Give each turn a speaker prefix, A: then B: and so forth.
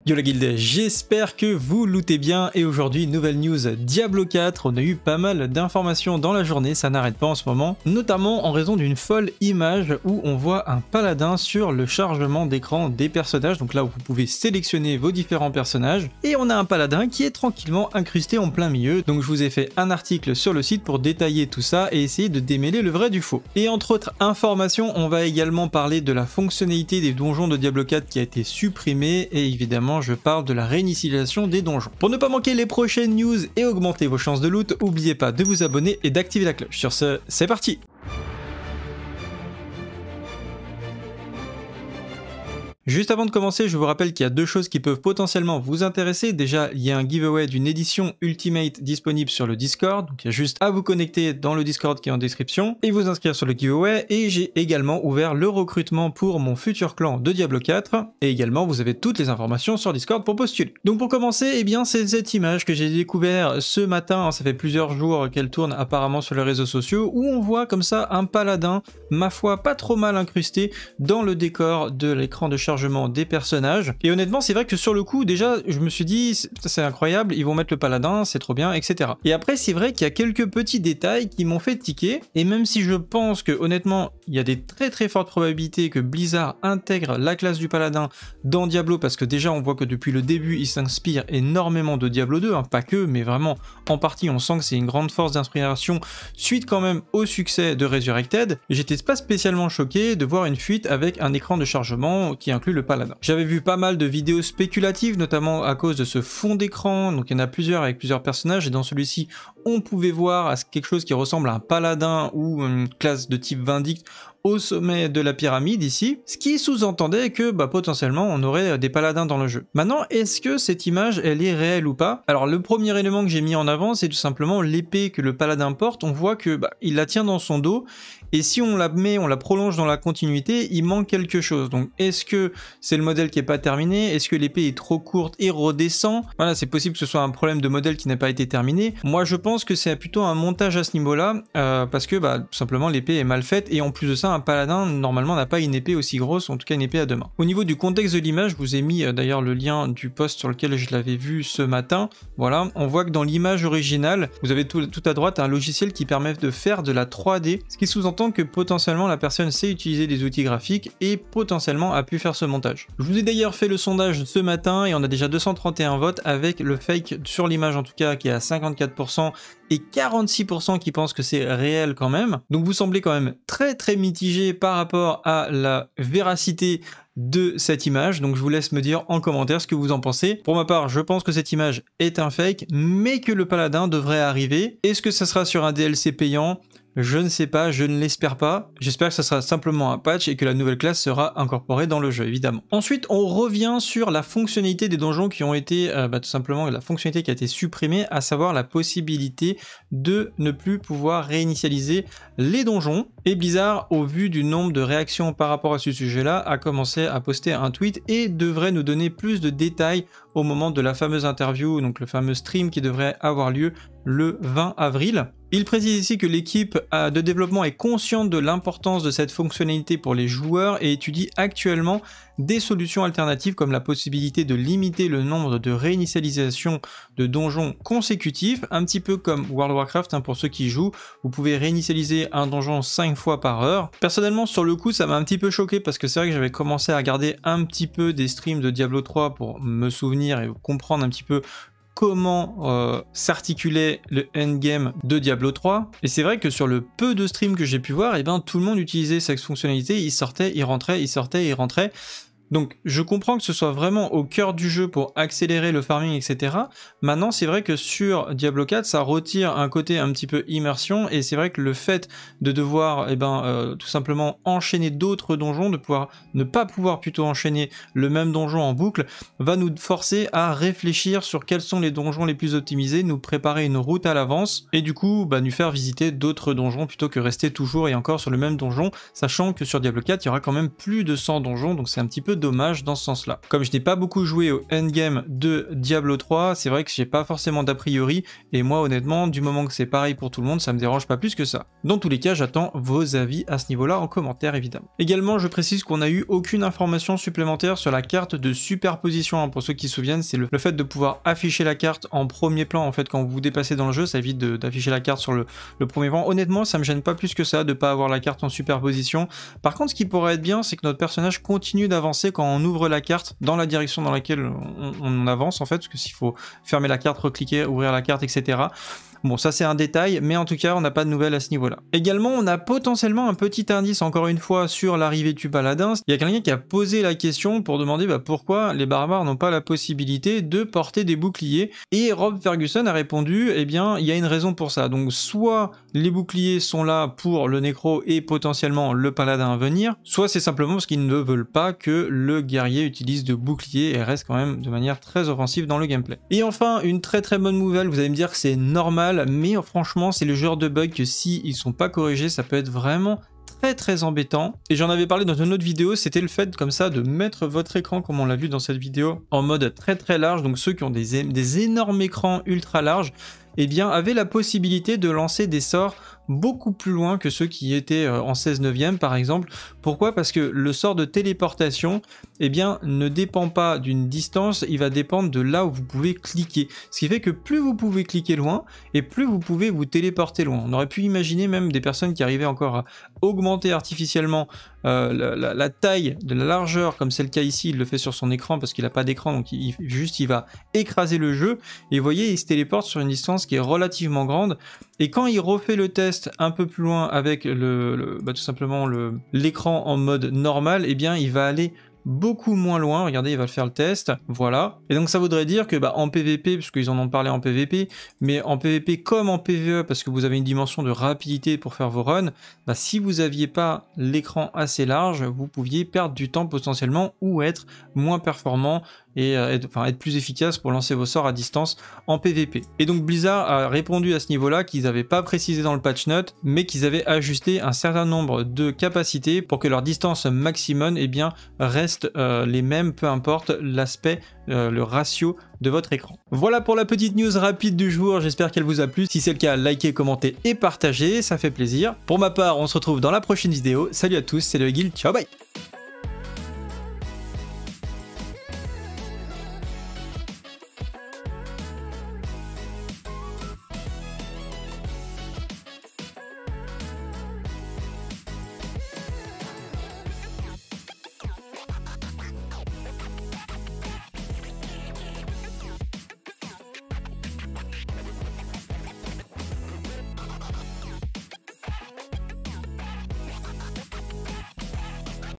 A: Yo la guilde, j'espère que vous lootez bien et aujourd'hui nouvelle news Diablo 4, on a eu pas mal d'informations dans la journée, ça n'arrête pas en ce moment, notamment en raison d'une folle image où on voit un paladin sur le chargement d'écran des personnages, donc là où vous pouvez sélectionner vos différents personnages, et on a un paladin qui est tranquillement incrusté en plein milieu, donc je vous ai fait un article sur le site pour détailler tout ça et essayer de démêler le vrai du faux. Et entre autres informations, on va également parler de la fonctionnalité des donjons de Diablo 4 qui a été supprimée et évidemment je parle de la réinitialisation des donjons. Pour ne pas manquer les prochaines news et augmenter vos chances de loot, n'oubliez pas de vous abonner et d'activer la cloche. Sur ce, c'est parti! Juste avant de commencer, je vous rappelle qu'il y a deux choses qui peuvent potentiellement vous intéresser. Déjà, il y a un giveaway d'une édition Ultimate disponible sur le Discord. Donc il y a juste à vous connecter dans le Discord qui est en description et vous inscrire sur le giveaway. Et j'ai également ouvert le recrutement pour mon futur clan de Diablo 4. Et également, vous avez toutes les informations sur Discord pour postuler. Donc pour commencer, eh bien, c'est cette image que j'ai découvert ce matin. Ça fait plusieurs jours qu'elle tourne apparemment sur les réseaux sociaux où on voit comme ça un paladin, ma foi, pas trop mal incrusté dans le décor de l'écran de chargement des personnages. Et honnêtement, c'est vrai que sur le coup, déjà, je me suis dit, c'est incroyable, ils vont mettre le paladin, c'est trop bien, etc. Et après, c'est vrai qu'il y a quelques petits détails qui m'ont fait tiquer. Et même si je pense que, honnêtement, il y a des très fortes probabilités que Blizzard intègre la classe du paladin dans Diablo, parce que déjà, on voit que depuis le début, il s'inspire énormément de Diablo 2, hein, pas que, mais vraiment, en partie, on sent que c'est une grande force d'inspiration suite quand même au succès de Resurrected. J'étais pas spécialement choqué de voir une fuite avec un écran de chargement qui inclut le paladin. J'avais vu pas mal de vidéos spéculatives, notamment à cause de ce fond d'écran, donc il y en a plusieurs avec plusieurs personnages, et dans celui-ci, on pouvait voir quelque chose qui ressemble à un paladin ou une classe de type Vindicte au sommet de la pyramide ici, ce qui sous-entendait que potentiellement on aurait des paladins dans le jeu. Maintenant, est-ce que cette image elle est réelle ou pas? Alors le premier élément que j'ai mis en avant, c'est tout simplement l'épée que le paladin porte. On voit que il la tient dans son dos, et si on la met, on la prolonge dans la continuité, il manque quelque chose. Donc est-ce que c'est le modèle qui n'est pas terminé? Est-ce que l'épée est trop courte et redescend? Voilà, c'est possible que ce soit un problème de modèle qui n'a pas été terminé. Moi je pense que c'est plutôt un montage à ce niveau-là, parce que tout simplement l'épée est mal faite, et en plus de ça, un paladin normalement n'a pas une épée aussi grosse, en tout cas une épée à deux mains. Au niveau du contexte de l'image, je vous ai mis d'ailleurs le lien du post sur lequel je l'avais vu ce matin. Voilà, on voit que dans l'image originale, vous avez tout à droite un logiciel qui permet de faire de la 3D, ce qui sous-entend que potentiellement la personne sait utiliser des outils graphiques et potentiellement a pu faire ce montage. Je vous ai d'ailleurs fait le sondage ce matin et on a déjà 231 votes avec le fake sur l'image en tout cas qui est à 54% et 46% qui pensent que c'est réel quand même. Donc vous semblez quand même très mitigé par rapport à la véracité de cette image, donc je vous laisse me dire en commentaire ce que vous en pensez. Pour ma part, je pense que cette image est un fake, mais que le paladin devrait arriver. Est-ce que ça sera sur un DLC payant ? Je ne sais pas, je ne l'espère pas. J'espère que ça sera simplement un patch et que la nouvelle classe sera incorporée dans le jeu, évidemment. Ensuite, on revient sur la fonctionnalité des donjons qui ont été, tout simplement, la fonctionnalité qui a été supprimée, à savoir la possibilité de ne plus pouvoir réinitialiser les donjons. Et Blizzard, au vu du nombre de réactions par rapport à ce sujet-là, a commencé à poster un tweet et devrait nous donner plus de détails au moment de la fameuse interview, donc le fameux stream qui devrait avoir lieu le 20 avril. Il précise ici que l'équipe de développement est consciente de l'importance de cette fonctionnalité pour les joueurs et étudie actuellement des solutions alternatives comme la possibilité de limiter le nombre de réinitialisations de donjons consécutifs, un petit peu comme World of Warcraft pour ceux qui jouent, vous pouvez réinitialiser un donjon 5 fois par heure. Personnellement sur le coup ça m'a un petit peu choqué parce que c'est vrai que j'avais commencé à regarder un petit peu des streams de Diablo 3 pour me souvenir et comprendre un petit peu comment s'articulait le endgame de Diablo 3, et c'est vrai que sur le peu de streams que j'ai pu voir, tout le monde utilisait cette fonctionnalité, il sortait, il rentrait, il sortait, il rentrait. Donc je comprends que ce soit vraiment au cœur du jeu pour accélérer le farming, etc. Maintenant c'est vrai que sur Diablo 4 ça retire un côté un petit peu immersion, et c'est vrai que le fait de devoir tout simplement enchaîner d'autres donjons, de pouvoir ne pas pouvoir plutôt enchaîner le même donjon en boucle, va nous forcer à réfléchir sur quels sont les donjons les plus optimisés, nous préparer une route à l'avance, et du coup nous faire visiter d'autres donjons plutôt que rester toujours et encore sur le même donjon, sachant que sur Diablo 4 il y aura quand même plus de 100 donjons, donc c'est un petit peu dommage dans ce sens-là. Comme je n'ai pas beaucoup joué au endgame de Diablo 3, c'est vrai que j'ai pas forcément d'a priori, et moi honnêtement, du moment que c'est pareil pour tout le monde, ça me dérange pas plus que ça. Dans tous les cas, j'attends vos avis à ce niveau-là en commentaire évidemment. Également, je précise qu'on n'a eu aucune information supplémentaire sur la carte de superposition, hein. Pour ceux qui se souviennent, c'est le fait de pouvoir afficher la carte en premier plan, en fait, quand vous vous déplacez dans le jeu, ça évite d'afficher la carte sur le premier plan. Honnêtement, ça me gêne pas plus que ça de pas avoir la carte en superposition. Par contre, ce qui pourrait être bien, c'est que notre personnage continue d'avancer quand on ouvre la carte dans la direction dans laquelle on avance, en fait, parce que s'il faut fermer la carte, recliquer, ouvrir la carte, etc. Bon, ça c'est un détail, mais en tout cas, on n'a pas de nouvelles à ce niveau-là. Également, on a potentiellement un petit indice, encore une fois, sur l'arrivée du paladin. Il y a quelqu'un qui a posé la question pour demander pourquoi les barbares n'ont pas la possibilité de porter des boucliers. Et Rob Ferguson a répondu, eh bien, il y a une raison pour ça. Donc, soit les boucliers sont là pour le nécro et potentiellement le paladin à venir, soit c'est simplement parce qu'ils ne veulent pas que le guerrier utilise de boucliers et reste quand même de manière très offensive dans le gameplay. Et enfin, une très très bonne nouvelle, vous allez me dire que c'est normal, mais franchement c'est le genre de bug que si ils sont pas corrigés, ça peut être vraiment très embêtant. Et j'en avais parlé dans une autre vidéo, c'était le fait comme ça de mettre votre écran, comme on l'a vu dans cette vidéo, en mode très large. Donc ceux qui ont des énormes écrans ultra larges, eh bien avaient la possibilité de lancer des sorts beaucoup plus loin que ceux qui étaient en 16/9 par exemple. Pourquoi? Parce que le sort de téléportation, eh bien, ne dépend pas d'une distance, il va dépendre de là où vous pouvez cliquer. Ce qui fait que plus vous pouvez cliquer loin, et plus vous pouvez vous téléporter loin. On aurait pu imaginer même des personnes qui arrivaient encore à augmenter artificiellement la taille de la largeur, comme c'est le cas ici, il le fait sur son écran parce qu'il n'a pas d'écran, donc il va écraser le jeu, et vous voyez, il se téléporte sur une distance qui est relativement grande, et quand il refait le test un peu plus loin avec tout simplement l'écran en mode normal, eh bien il va aller beaucoup moins loin. Regardez, il va faire le test, voilà. Et donc ça voudrait dire que en PVP, parce qu'ils en ont parlé en PVP, mais en PVP comme en PVE, parce que vous avez une dimension de rapidité pour faire vos runs, si vous n'aviez pas l'écran assez large, vous pouviez perdre du temps potentiellement ou être moins performant et être plus efficace pour lancer vos sorts à distance en PVP. Et donc Blizzard a répondu à ce niveau-là qu'ils n'avaient pas précisé dans le patch note, mais qu'ils avaient ajusté un certain nombre de capacités pour que leur distance maximum reste les mêmes, peu importe l'aspect, le ratio de votre écran. Voilà pour la petite news rapide du jour, j'espère qu'elle vous a plu. Si c'est le cas, likez, commentez et partagez, ça fait plaisir. Pour ma part, on se retrouve dans la prochaine vidéo. Salut à tous, c'est le Guild, ciao bye.